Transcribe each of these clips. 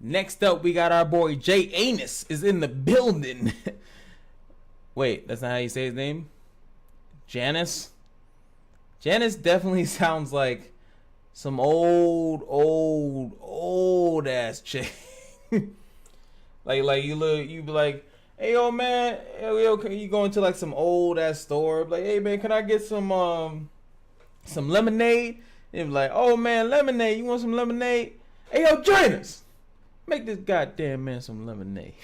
Next up, we got our boy JANUS is in the building. Wait, that's not how you say his name? JANUS? JANUS definitely sounds like some old ass chick. like you be like, hey yo man, yo, you go into like some old ass store, like, hey man, can I get some lemonade? And be like, oh man, lemonade, you want some lemonade? Hey yo, JANUS, make this goddamn man some lemonade.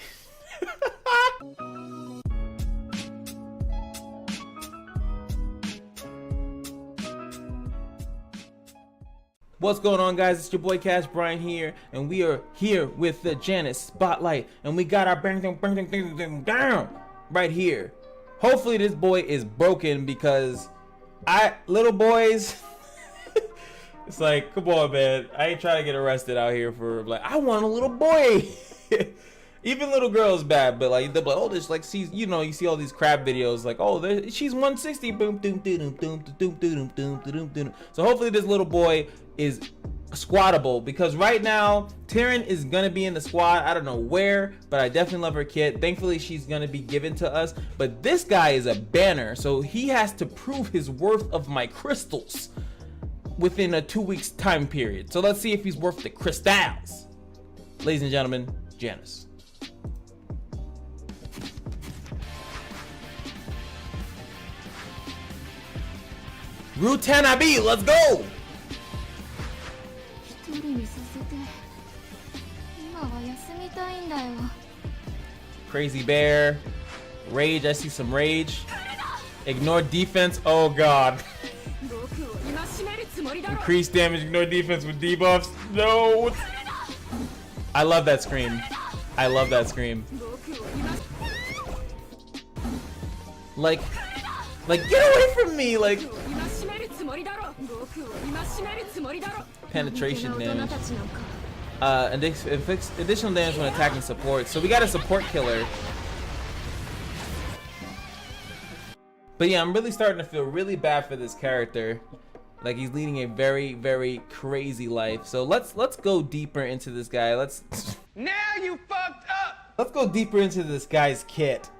What's going on, guys? It's your boy Cash Brian here, and we are here with the JANUS Spotlight, and we got our bang down right here. Hopefully this boy is broken, because little boys, it's like, come on man, I ain't trying to get arrested out here for, like, I want a little boy. Even little girls bad, but like they're like, oh, this, like, sees, you know, you see all these crab videos like, oh, she's 160, boom, doom, doom, doom, doom, doom, doom, doom, doom. So hopefully this little boy is squattable, because right now Tyrion is gonna be in the squad. I don't know where, but I definitely love her kit. Thankfully she's gonna be given to us, but this guy is a banner, so he has to prove his worth of my crystals within a 2 weeks time period. So let's see if he's worth the crystals. Ladies and gentlemen, JANUS. Rutanabe, let's go! Crazy bear. Rage, I see some rage. Ignore defense, oh god. Increase damage, ignore defense with debuffs. No! I love that scream. I love that scream. Like, get away from me! Like, penetration damage. Inflicts additional damage when attacking support. So we got a support killer. But yeah, I'm really starting to feel really bad for this character. Like, he's leading a very, very crazy life. So let's go deeper into this guy. Now you fucked up! Let's go deeper into this guy's kit.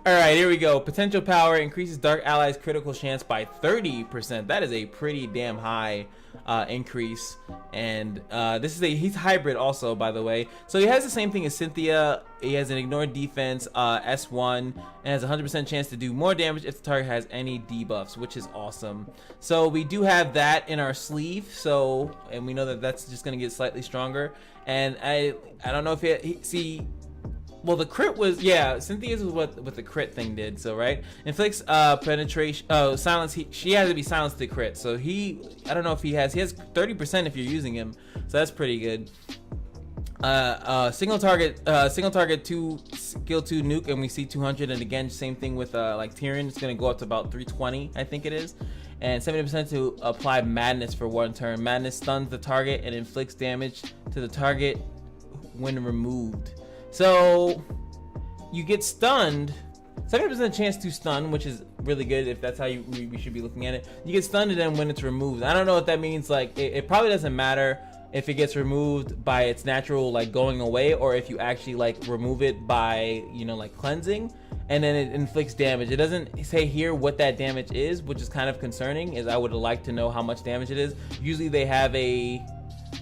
Alright, here we go. Potential power increases Dark Allies' critical chance by 30%. That is a pretty damn high increase. And he's hybrid also, by the way. So he has the same thing as Cynthia. He has an ignore defense, S1, and has a 100% chance to do more damage if the target has any debuffs, which is awesome. So we do have that in our sleeve. So, and we know that that's just gonna get slightly stronger. And I don't know if well, the crit was, yeah, Cynthia's was what the crit thing did. So, right, inflicts penetration, silence. She has to be silenced to crit. So I don't know if he has 30% if you're using him. So that's pretty good. Single target 2 skill 2 nuke, and we see 200. And again, same thing with like Tyrion. It's gonna go up to about 320, I think it is. And 70% to apply madness for 1 turn. Madness stuns the target and inflicts damage to the target when removed. So you get stunned, 70% chance to stun, which is really good if that's how we should be looking at it. You get stunned and then when it's removed. I don't know what that means. Like, it probably doesn't matter if it gets removed by its natural, like, going away, or if you actually, like, remove it by, you know, like, cleansing, and then it inflicts damage. It doesn't say here what that damage is, which is kind of concerning, as I would like to know how much damage it is. Usually they have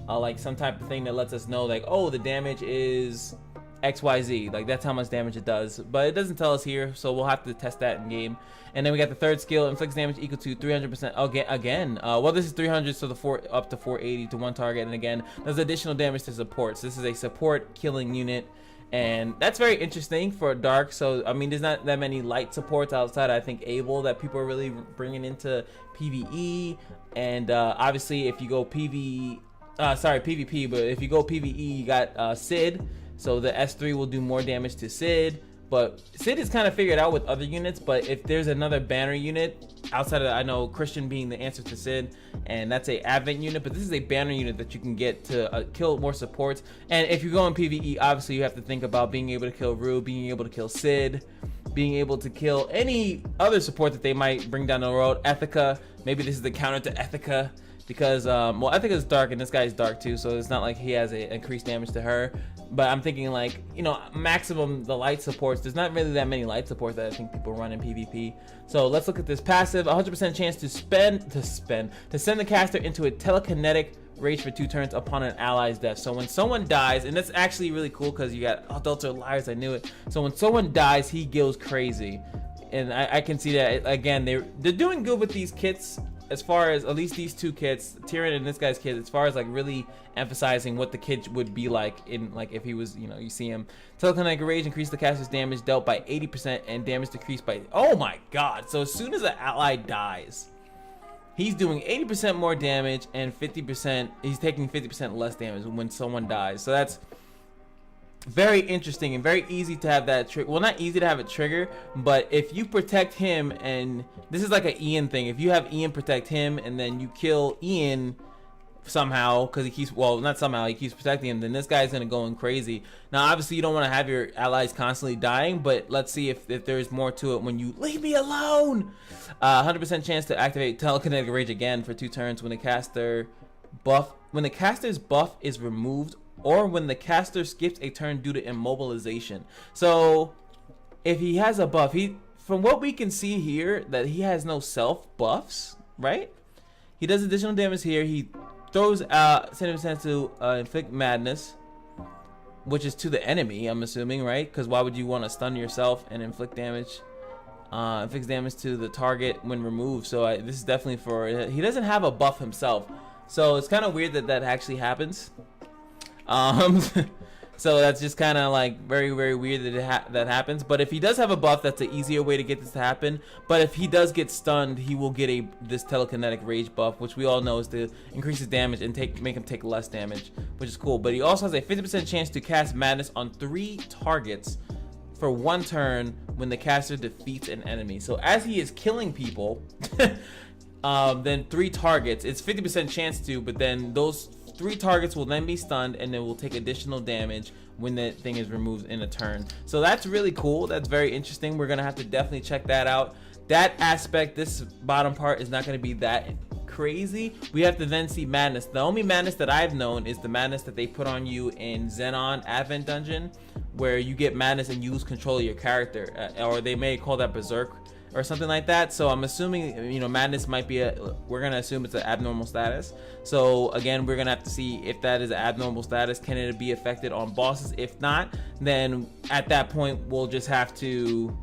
like some type of thing that lets us know, like, oh, the damage is XYZ, like that's how much damage it does, but it doesn't tell us here, so we'll have to test that in game. And then we got the third skill, inflicts damage equal to 300%. Again, well, this is 300, so up to 480 to 1 target, and again, there's additional damage to support. So this is a support killing unit, and that's very interesting for a dark. So I mean, there's not that many light supports outside, I think, Abel, that people are really bringing into PvE. And obviously, if you go PvP, but if you go PvE, you got Sid. So the S3 will do more damage to Sid, but Sid is kind of figured out with other units. But if there's another banner unit outside of, I know Christian being the answer to Sid, and that's a Advent unit, but this is a banner unit that you can get to kill more supports. And if you go in PvE, obviously you have to think about being able to kill Rue, being able to kill Sid, being able to kill any other support that they might bring down the road. Ethica, maybe this is the counter to Ethica. because well, I think it's dark and this guy's dark too, so it's not like he has a increased damage to her. But I'm thinking like, you know, maximum the light supports. There's not really that many light supports that I think people run in PvP. So let's look at this passive. 100% chance to send the caster into a telekinetic rage for 2 turns upon an ally's death. So when someone dies, and that's actually really cool because you got adults are liars, I knew it. So when someone dies, he goes crazy. And I can see that again, they're doing good with these kits, as far as at least these 2 kits, Tyrion and this guy's kit, as far as like really emphasizing what the kit would be like in, like, if he was, you know, you see him. Telekinetic rage increase the caster's damage dealt by 80% and damage decreased by, oh my god. So as soon as an ally dies, he's doing 80% more damage and 50%, he's taking 50% less damage when someone dies. So that's very interesting and very easy to have that trigger. Well, not easy to have it trigger, but if you protect him, and this is like an Ian thing, if you have Ian protect him and then you kill Ian somehow because he keeps, well, not somehow, he keeps protecting him, then this guy's gonna go crazy. Now obviously you don't want to have your allies constantly dying, but let's see if there's more to it when you leave me alone. 100% chance to activate telekinetic rage again for 2 turns when the caster's buff is removed, or when the caster skips a turn due to immobilization. So if he has a buff, from what we can see here, that he has no self buffs, right? He does additional damage here. He throws 70% to inflict madness, which is to the enemy, I'm assuming, right? Because why would you want to stun yourself and inflict damage? Inflicts damage to the target when removed. So this is definitely for, he doesn't have a buff himself, so it's kind of weird that that actually happens. So that's just kind of like very weird that that happens. But if he does have a buff, that's an easier way to get this to happen. But if he does get stunned, he will get this telekinetic rage buff, which we all know is to increase his damage and make him take less damage, which is cool. But he also has a 50% chance to cast madness on 3 targets for 1 turn when the caster defeats an enemy. So as he is killing people, then 3 targets, it's 50% chance to, but then those 3 targets will then be stunned and then will take additional damage when the thing is removed in a turn. So that's really cool. That's very interesting. We're gonna have to definitely check that out. That aspect, this bottom part, is not gonna be that crazy. We have to then see madness. The only madness that I've known is the madness that they put on you in Xenon Advent Dungeon, where you get madness and you lose control of your character, or they may call that berserk or something like that. So I'm assuming, you know, madness might be we're gonna assume it's an abnormal status. So again, we're gonna have to see if that is an abnormal status. Can it be affected on bosses? If not, then at that point we'll just have to,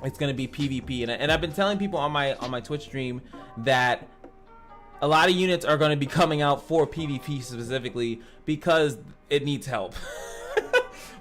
it's gonna be PvP. And I've been telling people on my Twitch stream that a lot of units are going to be coming out for PvP specifically because it needs help.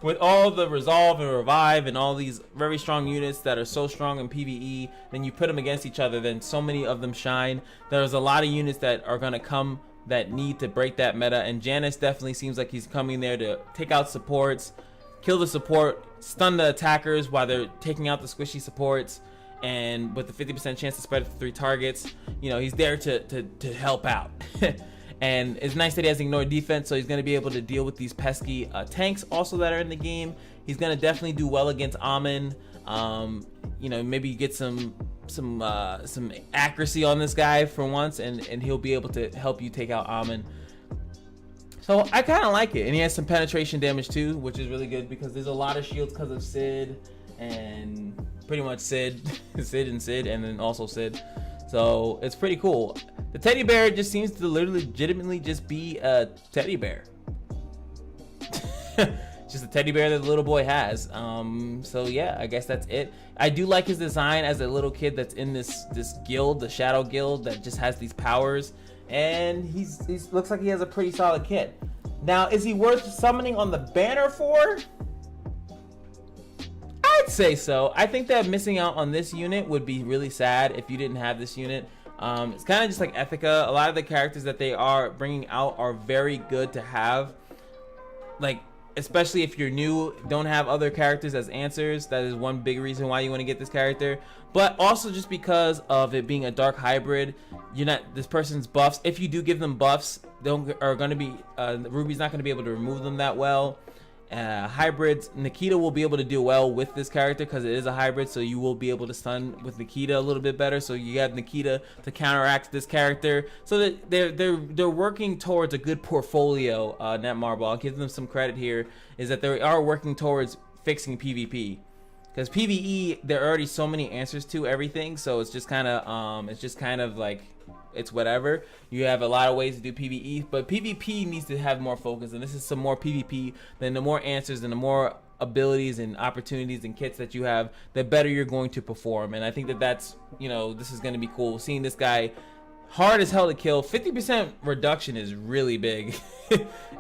With all the resolve and revive and all these very strong units that are so strong in PvE, then you put them against each other, then so many of them shine. There's a lot of units that are going to come that need to break that meta, and Janus definitely seems like he's coming there to take out supports, kill the support, stun the attackers while they're taking out the squishy supports, and with the 50% chance to spread it to 3 targets, you know, he's there to help out. And it's nice that he has ignored defense, so he's going to be able to deal with these pesky tanks also that are in the game. He's going to definitely do well against Amun. You know, maybe get some accuracy on this guy for once, and he'll be able to help you take out Amun. So I kind of like it. And he has some penetration damage too, which is really good because there's a lot of shields because of Sid, and pretty much Sid, and then also Sid. So it's pretty cool. The teddy bear just seems to legitimately just be a teddy bear. Just a teddy bear that the little boy has. So yeah, I guess that's it. I do like his design as a little kid that's in this guild, the Shadow Guild, that just has these powers, and he's looks like he has a pretty solid kit. Now, is he worth summoning on the banner for? I'd say so. I think that missing out on this unit would be really sad if you didn't have this unit. It's kind of just like Ethica. A lot of the characters that they are bringing out are very good to have. Like, especially if you're new, don't have other characters as answers. That is one big reason why you want to get this character. But also just because of it being a dark hybrid, you're not, this person's buffs, if you do give them buffs, are going to be, Ruby's not going to be able to remove them that well. Hybrids, Nikita will be able to do well with this character because it is a hybrid, so you will be able to stun with Nikita a little bit better. So you have Nikita to counteract this character, so that they're working towards a good portfolio. Netmarble, I'll give them some credit here, is that they are working towards fixing PvP, because PvE there are already so many answers to everything, so it's just kind of like it's whatever. You have a lot of ways to do PvE, but PvP needs to have more focus, and this is some more PvP. Then the more answers and the more abilities and opportunities and kits that you have, the better you're going to perform. And I think that that's, you know, this is going to be cool. Seeing this guy hard as hell to kill, 50% reduction is really big,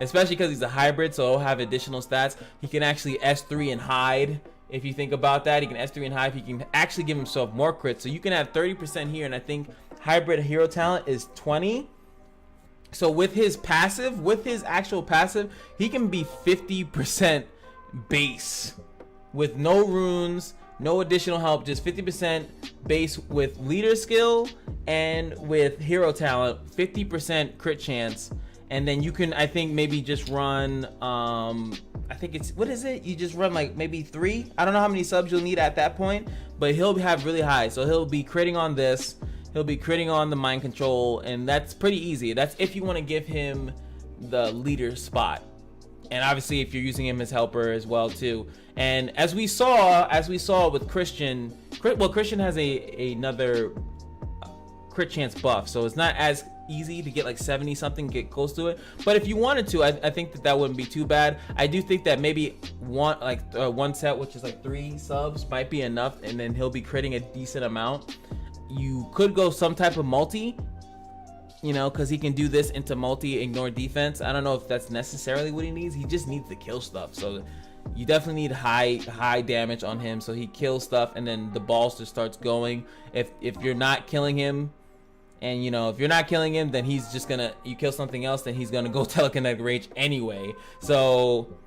especially because he's a hybrid, so he'll have additional stats. He can actually S3 and hide. If you think about that, he can S3 and hide. He can actually give himself more crits, so you can have 30% here, and I think hybrid hero talent is 20. So with his passive, with his actual passive, he can be 50% base with no runes, no additional help, just 50% base with leader skill and with hero talent, 50% crit chance. And then you can, I think, maybe just run I think it's, what is it, you just run like maybe 3. I don't know how many subs you'll need at that point, but he'll have really high, so he'll be critting on this, he'll be critting on the mind control, and that's pretty easy. That's if you want to give him the leader spot, and obviously if you're using him as helper as well too. And as we saw with Christian, well, Christian has another crit chance buff, so it's not as easy to get like 70 something, get close to it. But if you wanted to, I think that wouldn't be too bad. I do think that maybe one set, which is like 3 subs, might be enough, and then he'll be critting a decent amount. You could go some type of multi, you know, because he can do this into multi, ignore defense. I don't know if that's necessarily what he needs. He just needs to kill stuff, so you definitely need high damage on him, so he kills stuff, and then the balls just starts going. If you're not killing him, and you know, if you're not killing him, then he's just gonna, you kill something else, then he's gonna go telekinetic rage anyway. So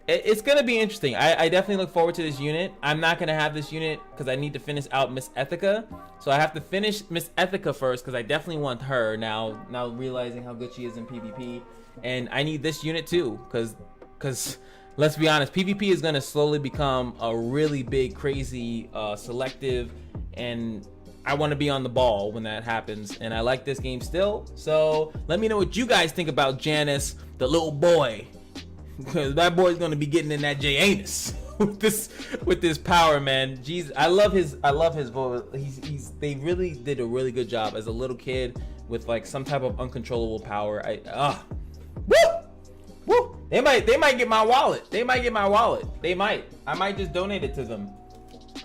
it's gonna be interesting. I definitely look forward to this unit. I'm not gonna have this unit because I need to finish out Miss Ethica, so I have to finish Miss Ethica first because I definitely want her now realizing how good she is in PvP. And I need this unit too, because let's be honest, PvP is gonna slowly become a really big, crazy, selective, and I want to be on the ball when that happens, and I like this game still. So let me know what you guys think about Janus, the little boy, because that boy's gonna be getting in that JANUS with this power, man. Jeez, I love his voice. They really did a really good job as a little kid with like some type of uncontrollable power. Woo! They might get my wallet. They might. I might just donate it to them.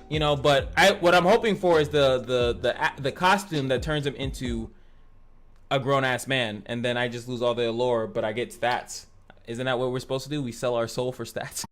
You know, but what I'm hoping for is the costume that turns him into a grown-ass man, and then I just lose all the allure, but I get stats. Isn't that what we're supposed to do? We sell our soul for stats.